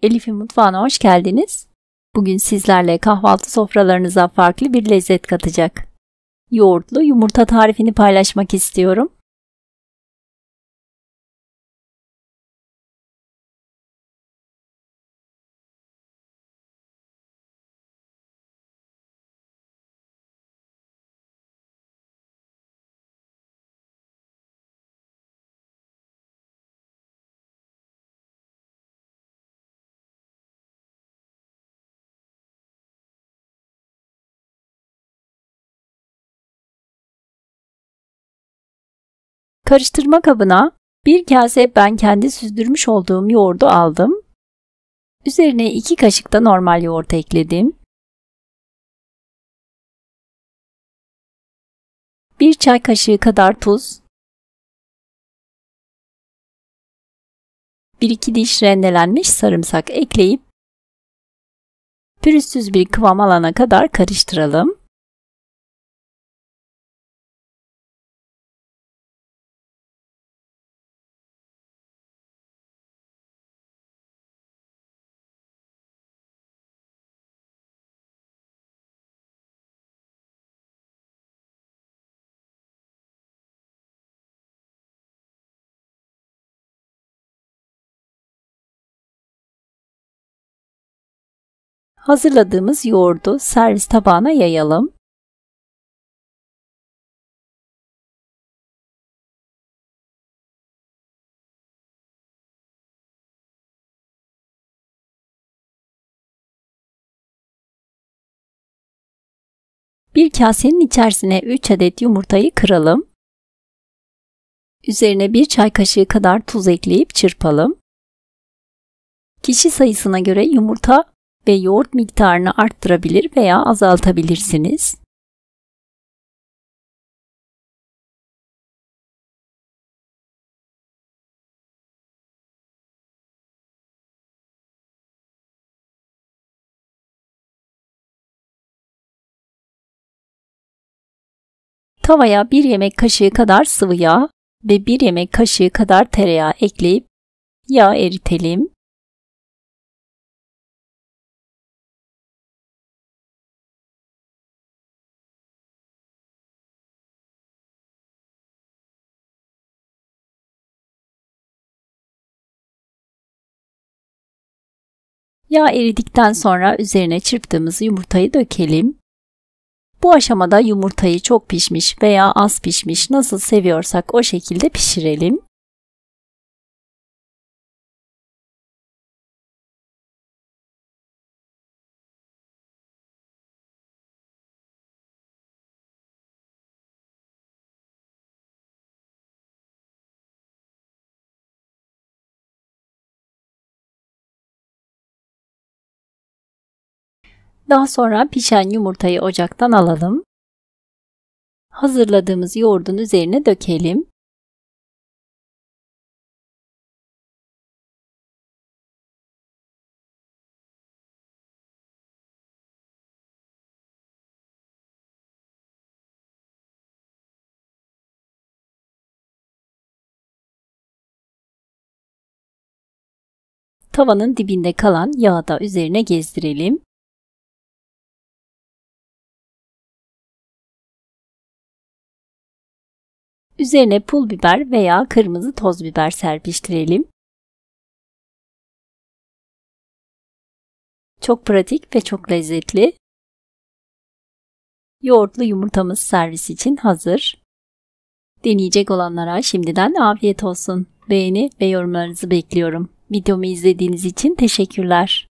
Elif'in mutfağına hoş geldiniz. Bugün sizlerle kahvaltı sofralarınıza farklı bir lezzet katacak yoğurtlu yumurta tarifini paylaşmak istiyorum. Karıştırma kabına bir kase ben kendi süzdürmüş olduğum yoğurdu aldım. Üzerine 2 kaşık da normal yoğurt ekledim. 1 çay kaşığı kadar tuz. 1-2 diş rendelenmiş sarımsak ekleyip pürüzsüz bir kıvam alana kadar karıştıralım. Hazırladığımız yoğurdu servis tabağına yayalım. Bir kasenin içerisine 3 adet yumurtayı kıralım. Üzerine 1 çay kaşığı kadar tuz ekleyip çırpalım. Kişi sayısına göre yumurta ve yoğurt miktarını arttırabilir veya azaltabilirsiniz. Tavaya 1 yemek kaşığı kadar sıvı yağ ve 1 yemek kaşığı kadar tereyağı ekleyip yağ eritelim. Yağ eridikten sonra üzerine çırptığımız yumurtayı dökelim. Bu aşamada yumurtayı çok pişmiş veya az pişmiş nasıl seviyorsak o şekilde pişirelim. Daha sonra pişen yumurtayı ocaktan alalım. Hazırladığımız yoğurdun üzerine dökelim. Tavanın dibinde kalan yağı da üzerine gezdirelim. Üzerine pul biber veya kırmızı toz biber serpiştirelim. Çok pratik ve çok lezzetli. Yoğurtlu yumurtamız servis için hazır. Deneyecek olanlara şimdiden afiyet olsun. Beğeni ve yorumlarınızı bekliyorum. Videomu izlediğiniz için teşekkürler.